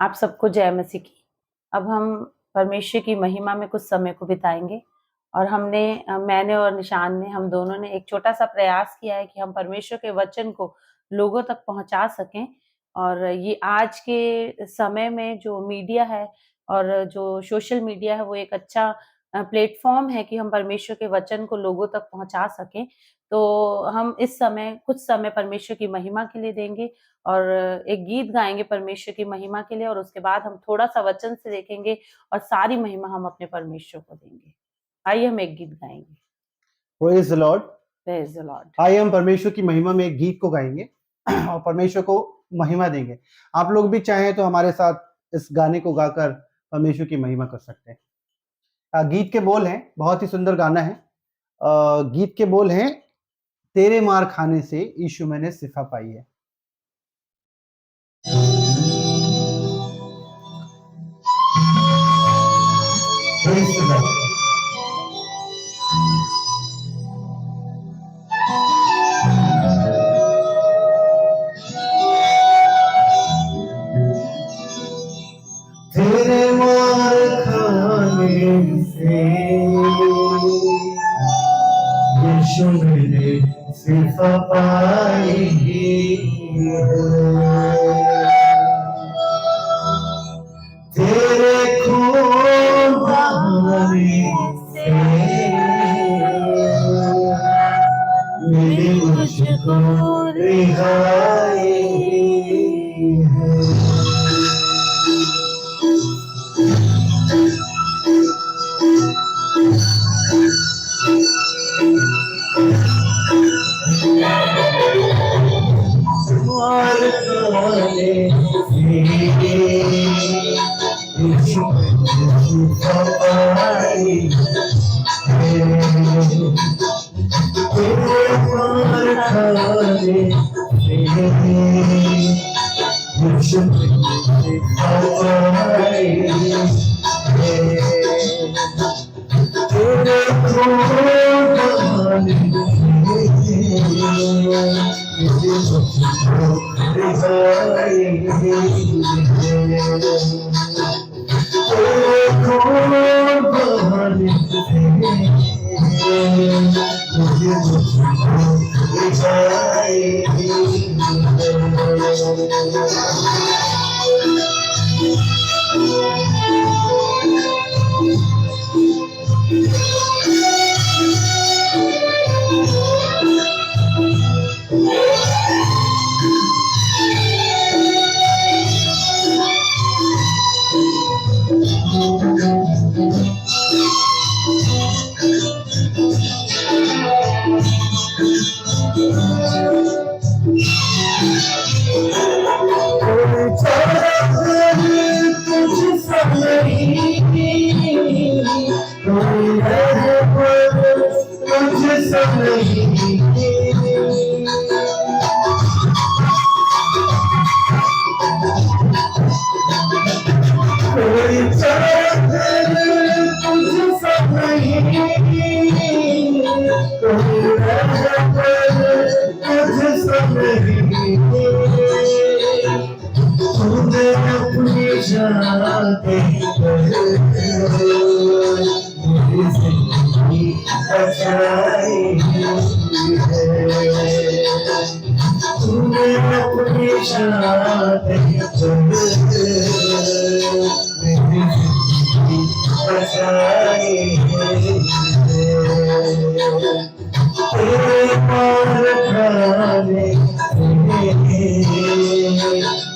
आप सबको जय मसीह की। अब हम परमेश्वर की महिमा में कुछ समय को बिताएँगे और मैंने और निशान ने, हम दोनों ने एक छोटा-सा प्रयास किया है कि हम परमेश्वर के वचन को लोगों तक पहुँचा सकें। और ये आज के समय में जो मीडिया है और जो सोशल मीडिया है, वो एक अच्छा प्लेटफ़ॉर्म है कि हम परमेश्वर के वचन को लोगों तक पहुँचा सकें। तो हम इस समय कुछ समय परमेश्वर की महिमा के लिए देंगे और एक गीत गाएँगे परमेश्वर की महिमा के लिए, और उसके बाद हम थोड़ा-सा वचन से देखेंगे और सारी महिमा हम अपने परमेश्वर को देंगे। आइए हम एक गीत गाएँगे। Praise the Lord. Praise the Lord. आइए हम परमेश्वर की महिमा में एक गीत को गाएंगे और परमेश्वर को महिमा देंगे। आप लोग भी चाहें तो हमारे साथ इस गाने को गाकर परमेश्वर की महिमा कर सकते हैं। गीत के बोल हैं, बहुत ही सुंदर गाना है। गीत के बोल हैं, तेरे मार खाने से यीशु मैंने शिफा पाई है। Praise the Lord. तेरे मार खाने से यीशु मैंने शिफा पाई है। तेरे खून बहाने से मिली मुझको रिहाई है। मार खाने से यीशु शिफा पाई है। तेरे मार खाने से यीशु शिफा पाई है। तेरे खून बहाने से मिली मुझको रिहाई है। तेरे खून बहाने से मिली मुझको रिहाई है। तुझसा नहीं, कोई रहबर तुझसा नहीं, कोई चादर तुझसा नहीं, कोई रहबर तुझसा नहीं। तूने अपनी जाते मेरी जिंदगी बचाई है। तूने अपनी जाते मेरी जिंदगी बचाई है। तेरे मार खाने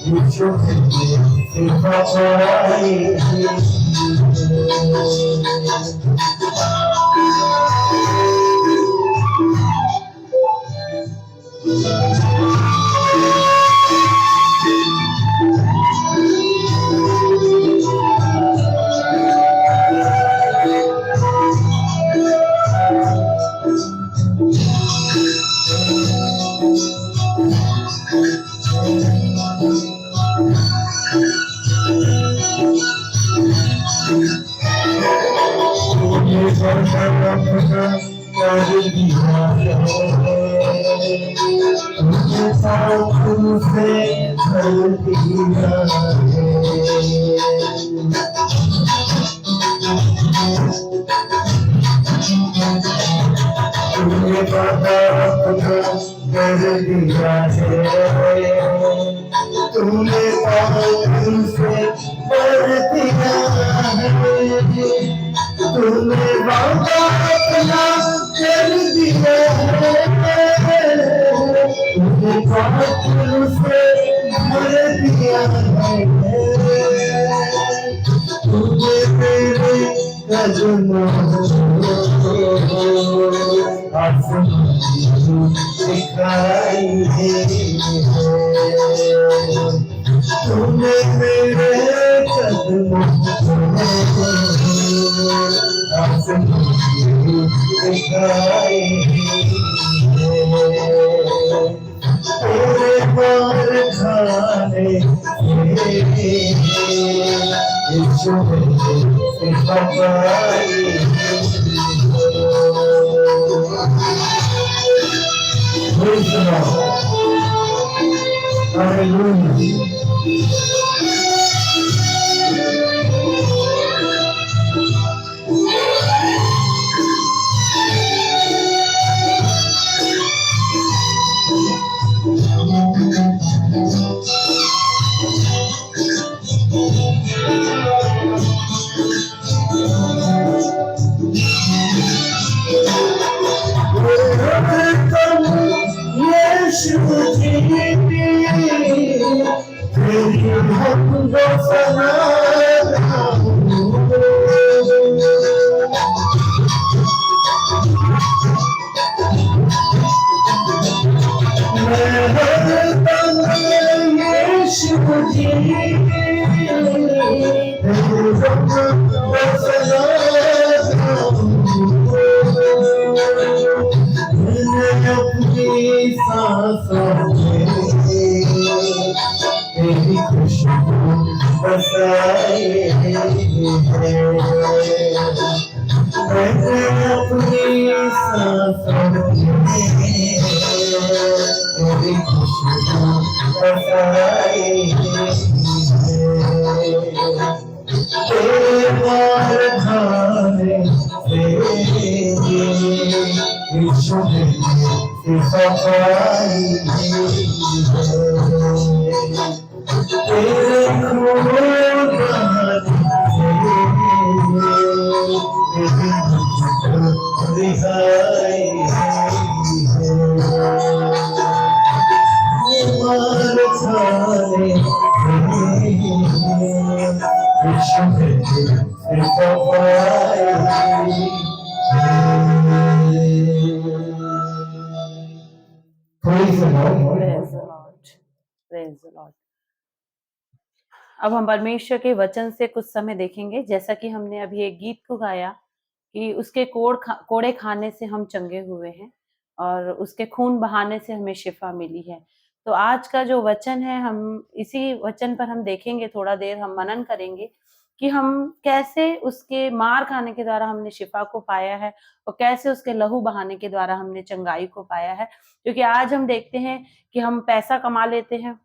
यीशु शिफा पाई है। तुझे साथ से भर दिया है। दिया है, तूने पागल से भर दिया है, तूने वादा अपना कर दिया है, तूने पागल से भर दिया है, तूने मेरे कदमों आसमां दिखाई है, तूने मेरे कदमों आसमां दिखाई है, तेरे मार खाने से खपाई तेरी खुशबू बसाए मैंने अपनी सांसों में तेरी खुशबू बसाए तेरे मार खाने से विश्व में सफाई तेरे खून रिहाई मार खाने विश्व में सफाई Praise the Lord. Praise the Lord. Praise the Lord. अब हम परमेश्वर के वचन से कुछ समय देखेंगे, जैसा कि हमने अभी एक गीत को गाया कि उसके कोड़े खाने से हम चंगे हुए हैं और उसके खून बहाने से हमें शिफा मिली है। तो आज का जो वचन है, हम इसी वचन पर हम देखेंगे, थोड़ा देर हम मनन करेंगे कि हम कैसे उसके मार खाने के द्वारा हमने शिफा को पाया है और कैसे उसके लहू बहाने के द्वारा हमने चंगाई को पाया है। क्योंकि आज हम देखते हैं कि हम पैसा कमा लेते हैं,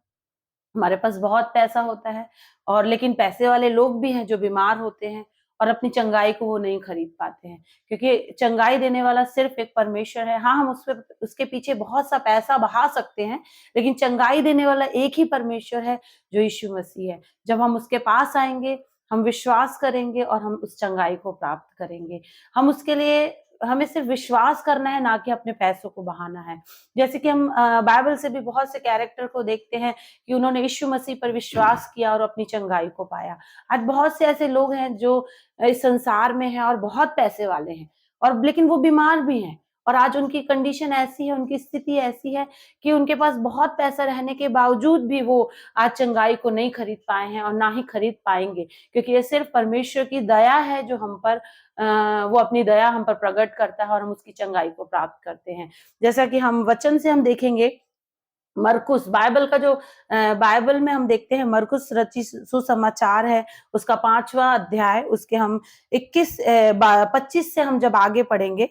हमारे पास बहुत पैसा होता है, और लेकिन पैसे वाले लोग भी हैं जो बीमार होते हैं और अपनी चंगाई को वो नहीं खरीद पाते हैं, क्योंकि चंगाई देने वाला सिर्फ एक परमेश्वर है। हाँ, हम उसके पीछे बहुत सा पैसा बहा सकते हैं, लेकिन चंगाई देने वाला एक ही परमेश्वर है जो यीशु मसीह है। जब हम उसके पास आएंगे, हम विश्वास करेंगे और हम उस चंगाई को प्राप्त करेंगे। हम उसके लिए हमें सिर्फ विश्वास करना है, ना कि अपने पैसों को बहाना है। जैसे कि हम बाइबल से भी बहुत से कैरेक्टर को देखते हैं कि उन्होंने यीशु मसीह पर विश्वास किया और अपनी चंगाई को पाया। आज बहुत से ऐसे लोग हैं जो इस संसार में हैं और बहुत पैसे वाले हैं, और लेकिन वो बीमार भी हैं, और आज उनकी कंडीशन ऐसी है, उनकी स्थिति ऐसी है कि उनके पास बहुत पैसा रहने के बावजूद भी वो आज चंगाई को नहीं खरीद पाए हैं और ना ही खरीद पाएंगे, क्योंकि ये सिर्फ परमेश्वर की दया है जो हम पर वो अपनी दया हम पर प्रकट करता है और हम उसकी चंगाई को प्राप्त करते हैं। जैसा कि हम वचन से हम देखेंगे, मरकुस बाइबल का जो बाइबल में हम देखते हैं, मरकुस रचित सुसमाचार है, उसका 5वां अध्याय, उसके हम 25 से हम जब आगे पढ़ेंगे,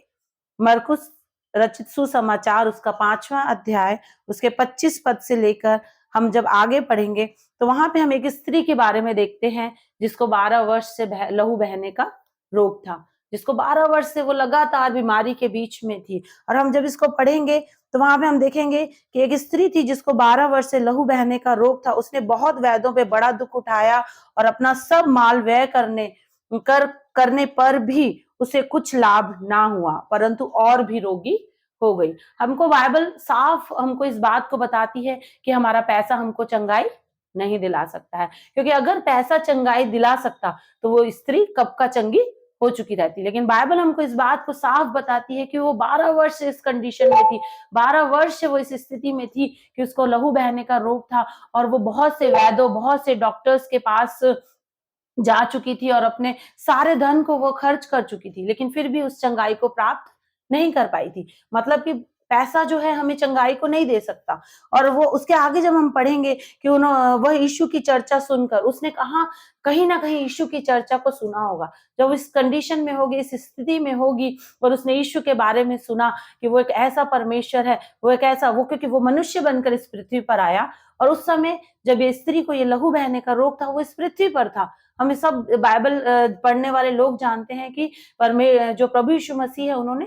मरकुस रचित सुसमाचार उसका 5वां अध्याय उसके 25 पद से लेकर हम जब आगे पढ़ेंगे, तो वहां पे हम एक स्त्री के बारे में देखते हैं जिसको 12 वर्ष से लहू बहने का रोग था, जिसको 12 वर्ष से वो लगातार बीमारी के बीच में थी। और हम जब इसको पढ़ेंगे तो वहां पे हम देखेंगे कि एक स्त्री थी जिसको 12 वर्ष से लहू बहने का रोग था। उसने बहुत वैद्यों पे बड़ा दुख उठाया और अपना सब माल व्यय करने पर भी उसे कुछ लाभ ना हुआ, परंतु और भी रोगी हो गई। हमको बाइबल साफ हमको इस बात को बताती है कि हमारा पैसा हमको चंगाई नहीं दिला सकता है, क्योंकि अगर पैसा चंगाई दिला सकता तो वो स्त्री कब का चंगी हो चुकी रहती। लेकिन बाइबल हमको इस बात को साफ बताती है कि वो 12 वर्ष से इस कंडीशन में थी, 12 वर्ष से वो इस स्थिति में थी कि उसको लहू बहने का रोग था, और वो बहुत से वैद्यों, बहुत से डॉक्टर्स के पास जा चुकी थी और अपने सारे धन को वो खर्च कर चुकी थी, लेकिन फिर भी उस चंगाई को प्राप्त नहीं कर पाई थी। मतलब कि पैसा जो है हमें चंगाई को नहीं दे सकता। और वो उसके आगे जब हम पढ़ेंगे कि वह यीशु की चर्चा सुनकर, उसने कहीं ना कहीं यीशु की चर्चा को सुना होगा। जब इस कंडीशन में होगी, इस स्थिति में होगी, और उसने यीशु के बारे में सुना कि वो एक ऐसा परमेश्वर है, वो क्योंकि वो मनुष्य बनकर इस पृथ्वी पर आया, और उस समय जब ये स्त्री को ये लहू बहने का रोग था, वो इस पृथ्वी पर था। हमें सब बाइबल पढ़ने वाले लोग जानते हैं कि जो प्रभु यीशु मसीह है, उन्होंने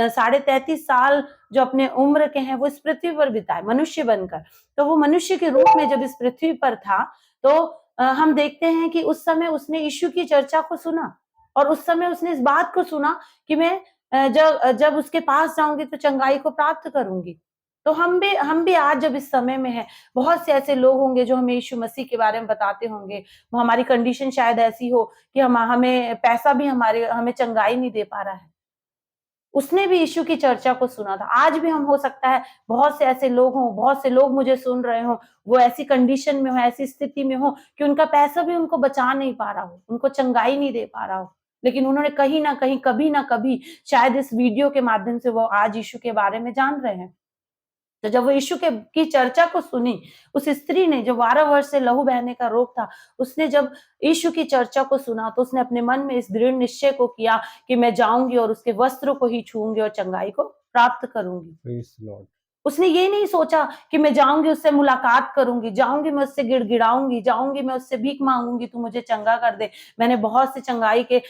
33.5 साल जो अपने उम्र के हैं वो इस पृथ्वी पर बिताए मनुष्य बनकर। तो वो मनुष्य के रूप में जब इस पृथ्वी पर था, तो हम देखते हैं कि उस समय उसने यीशु की चर्चा को सुना, और उस समय उसने इस बात को सुना कि मैं जब उसके पास जाऊंगी तो चंगाई को प्राप्त करूंगी। तो हम भी आज जब इस समय में है, बहुत से ऐसे लोग होंगे जो हमें यीशु मसीह के बारे में बताते होंगे। हमारी कंडीशन शायद ऐसी हो कि हमें पैसा भी हमें चंगाई नहीं दे पा रहा है। उसने भी यीशु की चर्चा को सुना था। आज भी हम हो सकता है बहुत से ऐसे लोग हों, बहुत से लोग मुझे सुन रहे हों, वो ऐसी कंडीशन में हो, ऐसी स्थिति में हो कि उनका पैसा भी उनको बचा नहीं पा रहा हो, उनको चंगाई नहीं दे पा रहा हो। लेकिन उन्होंने कहीं न कहीं, कभी न कभी, शायद इस वीडियो के माध्यम से वो आज यीशु के बारे में जान रहे हैं। तो जब वो यीशु की चर्चा को सुनी, उस स्त्री ने जो 12 वर्ष से लहू बहने का रोग था, उसने जब यीशु की चर्चा को सुना, तो उसने अपने मन में इस दृढ़ निश्चय को किया कि मैं जाऊंगी और उसके वस्त्र को ही छूऊंगी और चंगाई को प्राप्त करूंगी। Praise Lord. उसने ये नहीं सोचा कि मैं जाऊंगी, उससे मुलाकात करूंगी, जाऊंगी मैं उससे गिड़गिड़ाऊंगी, जाऊंगी मैं उससे भीख मांगूंगी, तू मुझे चंगा कर दे। मैंने बहुत से चंगाई के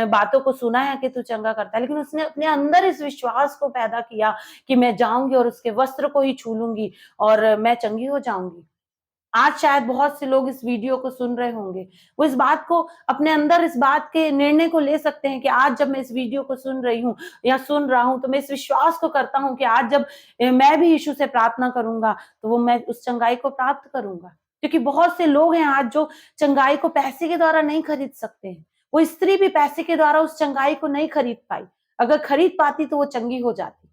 बातों को सुना है कि तू चंगा करता है, लेकिन उसने अपने अंदर इस विश्वास को पैदा किया कि मैं जाऊंगी और उसके वस्त्र को ही छू लूंगी और मैं चंगी हो जाऊंगी। आज शायद बहुत से लोग इस वीडियो को सुन रहे होंगे, वो इस बात को अपने अंदर, इस बात के निर्णय को ले सकते हैं कि आज जब मैं इस वीडियो को सुन रही हूँ या सुन रहा हूं, तो मैं इस विश्वास को करता हूं कि आज जब मैं भी यीशु से प्रार्थना करूंगा तो मैं उस चंगाई को प्राप्त करूंगा। क्योंकि बहुत से लोग हैं आज जो चंगाई को पैसे के द्वारा नहीं खरीद सकते हैं। वो स्त्री भी पैसे के द्वारा उस चंगाई को नहीं खरीद पाई। अगर खरीद पाती तो वो चंगी हो जाती,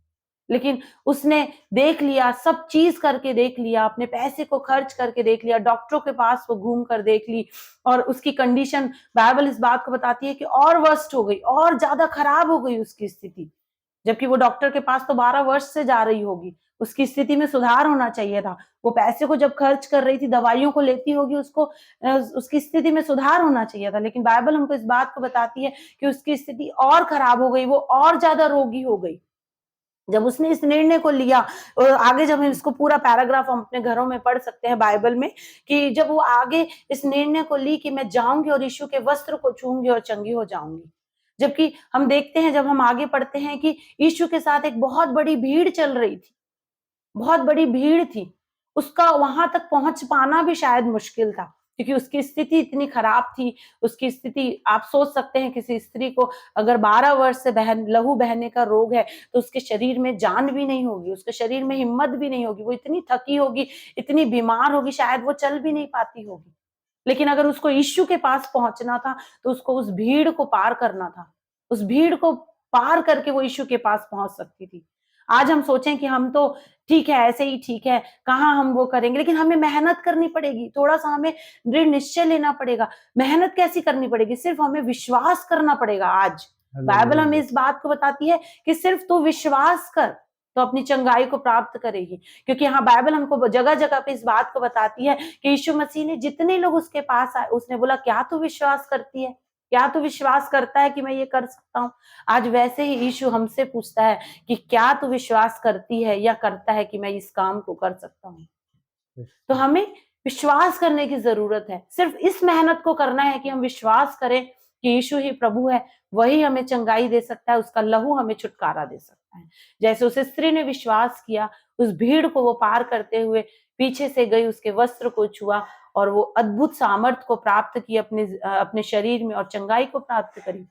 लेकिन उसने देख लिया, सब चीज करके देख लिया, अपने पैसे को खर्च करके देख लिया, डॉक्टरों के पास वो घूम कर देख ली, और उसकी कंडीशन, बाइबल इस बात को बताती है कि और वर्स्ट हो गई, और ज्यादा खराब हो गई उसकी स्थिति। जबकि वो डॉक्टर के पास तो 12 वर्ष से जा रही होगी, उसकी स्थिति में सुधार होना चाहिए था। वो पैसे को जब खर्च कर रही थी, दवाइयों को लेती होगी, उसकी स्थिति में सुधार होना चाहिए था। लेकिन बाइबल हमको इस बात को बताती है कि उसकी स्थिति और खराब हो गई, वो और ज्यादा रोगी हो गई। जब उसने इस निर्णय को लिया, और आगे जब हम इसको पूरा पैराग्राफ हम अपने घरों में पढ़ सकते हैं बाइबल में, कि जब वो आगे इस निर्णय को ली कि मैं जाऊंगी और यीशु के वस्त्र को छूऊंगी और चंगी हो जाऊंगी। जबकि हम देखते हैं, जब हम आगे पढ़ते हैं, कि यीशु के साथ एक बहुत बड़ी भीड़ चल रही थी, बहुत बड़ी भीड़ थी। उसका वहां तक पहुंच पाना भी शायद मुश्किल था, क्योंकि उसकी स्थिति इतनी खराब थी। उसकी स्थिति, आप सोच सकते हैं, किसी स्त्री को अगर 12 वर्ष से लहू बहने का रोग है, तो उसके शरीर में जान भी नहीं होगी, उसके शरीर में हिम्मत भी नहीं होगी, वो इतनी थकी होगी, इतनी बीमार होगी, शायद वो चल भी नहीं पाती होगी। लेकिन अगर उसको यीशु के पास पहुंचना था, तो उसको उस भीड़ को पार करना था। उस भीड़ को पार करके वो यीशु के पास पहुंच सकती थी। आज हम सोचें कि हम तो ठीक है, ऐसे ही ठीक है, कहाँ हम वो करेंगे, लेकिन हमें मेहनत करनी पड़ेगी, थोड़ा सा हमें दृढ़ निश्चय लेना पड़ेगा। मेहनत कैसी करनी पड़ेगी? सिर्फ हमें विश्वास करना पड़ेगा। आज बाइबल हमें इस बात को बताती है कि सिर्फ तू विश्वास कर तो अपनी चंगाई को प्राप्त करेगी। क्योंकि यहाँ बाइबल हमको जगह जगह पे इस बात को बताती है कि यीशु मसीह ने जितने लोग उसके पास आए, उसने बोला, क्या तू विश्वास करती है? क्या तू विश्वास करता है कि मैं ये कर सकता हूँ? आज वैसे ही यीशु हमसे पूछता है कि क्या तू विश्वास करती है या करता है कि मैं इस काम को कर सकता हूँ? तो हमें विश्वास करने की जरूरत है। सिर्फ इस मेहनत को करना है कि हम विश्वास करें कि यीशु ही प्रभु है, वही हमें चंगाई दे सकता है, उसका लहू हमें छुटकारा दे सकता है। सकता है। जैसे उस स्त्री ने विश्वास किया, उस भीड़ को वो पार करते हुए पीछे से गई, उसके वस्त्र को छुआ और वो अद्भुत सामर्थ को प्राप्त की अपने शरीर में और चंगाई को प्राप्त करी।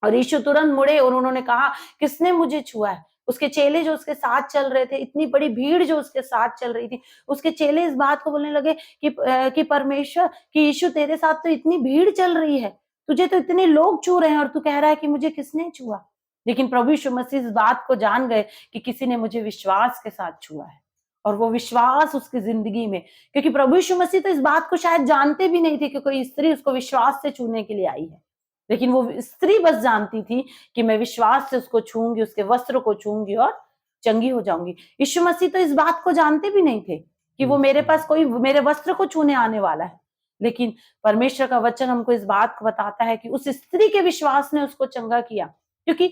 और यीशु तुरंत मुड़े और उन्होंने कहा, किसने मुझे छुआ है? उसके चेले जो उसके साथ चल रहे थे, इतनी बड़ी भीड़ जो उसके साथ चल रही थी, उसके चेले इस बात को बोलने लगे कि परमेश्वर, कि यीशु तेरे साथ तो इतनी भीड़ चल रही है, तुझे तो इतने लोग छू रहे हैं और तू कह रहा है कि मुझे किसने छुआ? लेकिन प्रभु यीशु मसीह इस बात को जान गए कि किसी ने मुझे विश्वास के साथ छुआ है। और वो विश्वास उसकी जिंदगी में, क्योंकि प्रभु यीशु मसीह तो इस बात को शायद जानते भी नहीं थे कि कोई स्त्री उसको विश्वास से छूने के लिए आई है, लेकिन वो स्त्री बस जानती थी कि मैं विश्वास से उसको छूंगी, उसके वस्त्र को छूंगी और चंगी हो जाऊंगी। यीशु मसीह तो इस बात को जानते भी नहीं थे कि वो मेरे पास कोई मेरे वस्त्र को छूने आने वाला है। लेकिन परमेश्वर का वचन हमको इस बात को बताता है कि उस स्त्री के विश्वास ने उसको चंगा किया, क्योंकि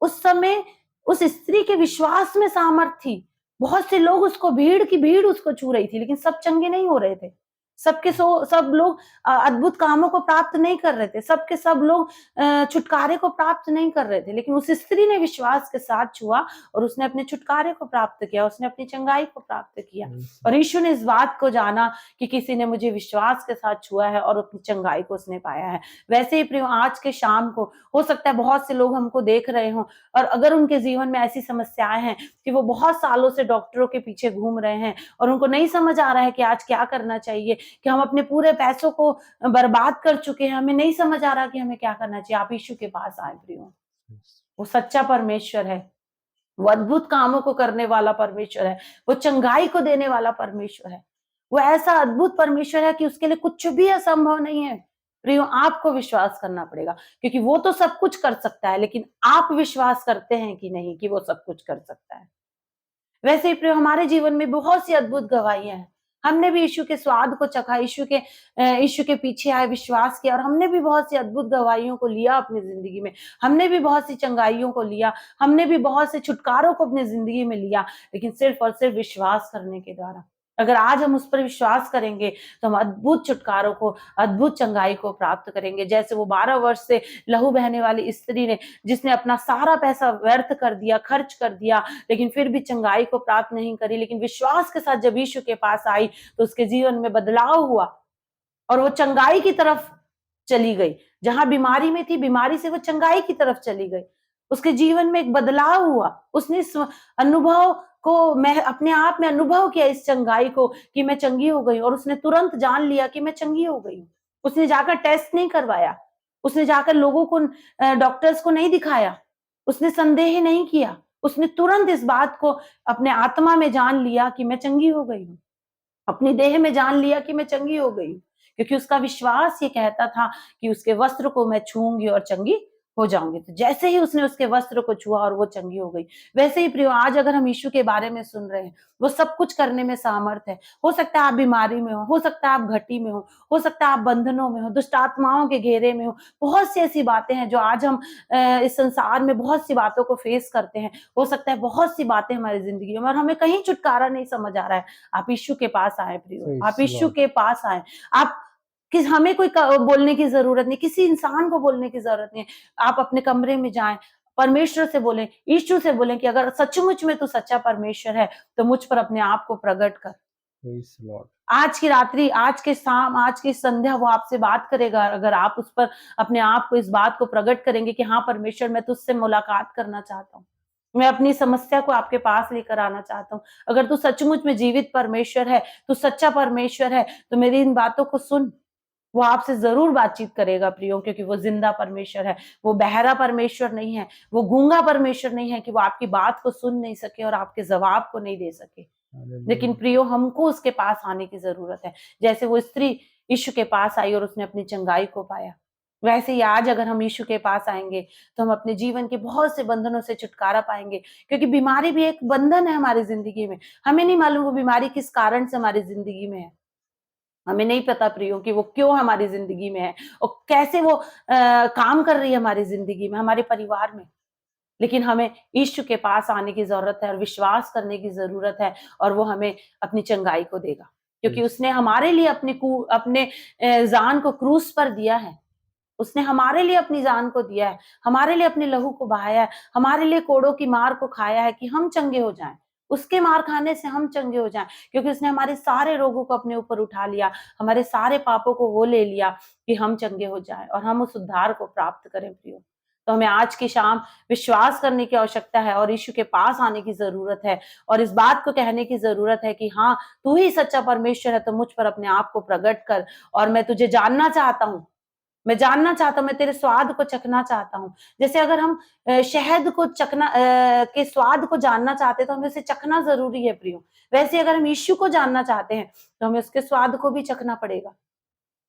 उस समय उस स्त्री के विश्वास में सामर्थ थी। बहुत से लोग उसको, भीड़ की भीड़ उसको छू रही थी, लेकिन सब चंगे नहीं हो रहे थे। सब लोग अद्भुत कामों को प्राप्त नहीं कर रहे थे, सबके सब लोग छुटकारे को प्राप्त नहीं कर रहे थे, लेकिन उस स्त्री ने विश्वास के साथ छुआ और उसने अपने छुटकारे को प्राप्त किया, उसने अपनी चंगाई को प्राप्त किया। और यीशु ने इस बात को जाना कि किसी ने मुझे विश्वास के साथ छुआ है और अपनी चंगाई को उसने पाया है। वैसे ही प्रियो, आज के शाम को हो सकता है बहुत से लोग हमको देख रहे हों और अगर उनके जीवन में ऐसी समस्याएं हैं कि वो बहुत सालों से डॉक्टरों के पीछे घूम रहे हैं और उनको नहीं समझ आ रहा है कि आज क्या करना चाहिए, कि हम अपने पूरे पैसों को बर्बाद कर चुके हैं, हमें नहीं समझ आ रहा कि हमें क्या करना चाहिए, आप यीशु के पास आए प्रियो। वो सच्चा परमेश्वर है, वो अद्भुत कामों को करने वाला परमेश्वर है, वो चंगाई को देने वाला परमेश्वर है। वो ऐसा अद्भुत परमेश्वर है कि उसके लिए कुछ भी असंभव नहीं है। प्रियो, आपको विश्वास करना पड़ेगा, क्योंकि वो तो सब कुछ कर सकता है, लेकिन आप विश्वास करते हैं कि नहीं कि वो सब कुछ कर सकता है। वैसे ही प्रियो, हमारे जीवन में बहुत सी अद्भुत गवाहियां हैं। हमने भी यीशु के स्वाद को चखा, यीशु के पीछे आए, विश्वास किया और हमने भी बहुत सी अद्भुत गवाहियों को लिया अपनी जिंदगी में। हमने भी बहुत सी चंगाइयों को लिया, हमने भी बहुत से छुटकारों को अपनी जिंदगी में लिया, लेकिन सिर्फ और सिर्फ विश्वास करने के द्वारा। अगर आज हम उस पर विश्वास करेंगे तो हम अद्भुत छुटकारों को, अद्भुत चंगाई को प्राप्त करेंगे। जैसे वो 12 वर्ष से लहू बहने वाली स्त्री ने, जिसने अपना सारा पैसा व्यर्थ कर दिया, खर्च कर दिया, लेकिन फिर भी चंगाई को प्राप्त नहीं करी, लेकिन विश्वास के साथ जब यीशु के पास आई तो उसके जीवन में बदलाव हुआ और वो चंगाई की तरफ चली गई। जहां बीमारी में थी, बीमारी से वो चंगाई की तरफ चली गई। उसके जीवन में एक बदलाव हुआ। उसने इस अनुभव को, मैं अपने आप में अनुभव किया इस चंगाई को कि मैं चंगी हो गई, और उसने तुरंत जान लिया कि मैं चंगी हो गई हूँ। उसने जाकर टेस्ट नहीं करवाया, उसने जाकर लोगों को, डॉक्टर्स को नहीं दिखाया, उसने संदेह नहीं किया, उसने तुरंत इस बात को अपने आत्मा में जान लिया कि मैं चंगी हो गई हूँ, अपनी देह में जान लिया कि मैं चंगी हो गई हूँ, क्योंकि उसका विश्वास ये कहता था कि उसके वस्त्र को मैं छूंगी और चंगी हो जाऊंगी। तो जैसे ही उसने उसके वस्त्र को छुआ और वो चंगी हो गई। वैसे ही प्रियो, आज अगर हम यीशु के बारे में सुन रहे हैं, वो सब कुछ करने में सामर्थ है। हो सकता है आप बीमारी में हो सकता है आप घटी में हो सकता है आप बंधनों में हो, दुष्ट आत्माओं के घेरे में हो। बहुत सी ऐसी बातें हैं जो आज हम इस संसार में बहुत सी बातों को फेस करते हैं। हो सकता है बहुत सी बातें हमारी जिंदगी में और हमें कहीं छुटकारा नहीं समझ आ रहा है। आप यीशु के पास आए प्रियो, आप यीशु के पास आए। आप हमें कोई बोलने की जरूरत नहीं, किसी इंसान को बोलने की जरूरत नहीं। आप अपने कमरे में जाएं, परमेश्वर से बोलें, यीशु से बोलें कि अगर सचमुच में तू सच्चा परमेश्वर है तो मुझ पर अपने आप को प्रकट कर। आज की रात्रि, आज के शाम, आज की संध्या वो आपसे बात करेगा। अगर आप उस पर अपने आप को, इस बात को प्रकट करेंगे कि हाँ परमेश्वर, मैं तुझसे मुलाकात करना चाहता हूँ, मैं अपनी समस्या को आपके पास लेकर आना चाहता हूँ। अगर तू सचमुच में जीवित परमेश्वर है, तू सच्चा परमेश्वर है, तो मेरी इन बातों को सुन। वो आपसे जरूर बातचीत करेगा प्रियो, क्योंकि वो जिंदा परमेश्वर है। वो बहरा परमेश्वर नहीं है, वो गूंगा परमेश्वर नहीं है कि वो आपकी बात को सुन नहीं सके और आपके जवाब को नहीं दे सके। लेकिन प्रियो, हमको उसके पास आने की जरूरत है। जैसे वो स्त्री यीशु के पास आई और उसने अपनी चंगाई को पाया, वैसे ही आज अगर हम यीशु के पास आएंगे तो हम अपने जीवन के बहुत से बंधनों से छुटकारा पाएंगे। क्योंकि बीमारी भी एक बंधन है हमारी जिंदगी में। हमें नहीं मालूम वो बीमारी किस कारण से हमारी जिंदगी में है, हमें नहीं पता प्रियो कि वो क्यों हमारी जिंदगी में है और कैसे वो काम कर रही है हमारी जिंदगी में, हमारे परिवार में। लेकिन हमें यीशु के पास आने की जरूरत है और विश्वास करने की जरूरत है, और वो हमें अपनी चंगाई को देगा, क्योंकि उसने हमारे लिए अपने जान को क्रूस पर दिया है। उसने हमारे लिए अपनी जान को दिया है, हमारे लिए अपने लहू को बहाया है, हमारे लिए कोड़ों की मार को खाया है कि हम चंगे हो जाएं, उसके मार खाने से हम चंगे हो जाएं, क्योंकि उसने हमारे सारे रोगों को अपने ऊपर उठा लिया, हमारे सारे पापों को वो ले लिया कि हम चंगे हो जाएं और हम उस उद्धार को प्राप्त करें प्रियो। तो हमें आज की शाम विश्वास करने की आवश्यकता है और यीशु के पास आने की जरूरत है और इस बात को कहने की जरूरत है कि हाँ, तू ही सच्चा परमेश्वर है, तो मुझ पर अपने आप को प्रकट कर और मैं तुझे जानना चाहता हूँ, मैं जानना चाहता हूँ, मैं तेरे स्वाद को चखना चाहता हूँ। जैसे अगर हम शहद को चखना के स्वाद को जानना चाहते हैं तो हमें उसे चखना जरूरी है प्रियो। वैसे अगर हम यीशु को जानना चाहते हैं तो हमें उसके स्वाद को भी चखना पड़ेगा।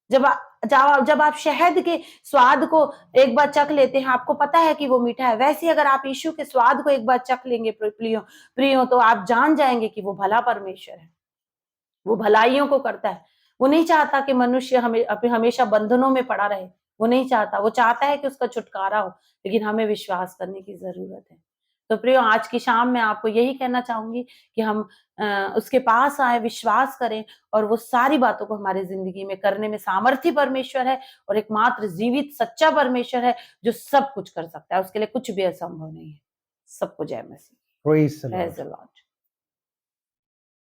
जब आप शहद के स्वाद को एक बार चख लेते हैं, आपको पता है कि वो मीठा है, वैसे अगर आप यीशु के स्वाद को एक बार चख लेंगे प्रियो, तो आप जान जाएंगे कि वो भला परमेश्वर है, वो भलाइयों को करता है। वो नहीं चाहता कि मनुष्य हमेशा बंधनों में पड़ा रहे, वो नहीं चाहता, वो चाहता है कि उसका छुटकारा हो, लेकिन हमें विश्वास करने की जरूरत है। तो प्रियो, आज की शाम में आपको यही कहना चाहूंगी कि हम उसके पास आए, विश्वास करें और वो सारी बातों को हमारी जिंदगी में करने में सामर्थी परमेश्वर है और एकमात्र जीवित सच्चा परमेश्वर है जो सब कुछ कर सकता है, उसके लिए कुछ भी असंभव नहीं है। सबको जय मसीह। Praise the praise Lord. The Lord.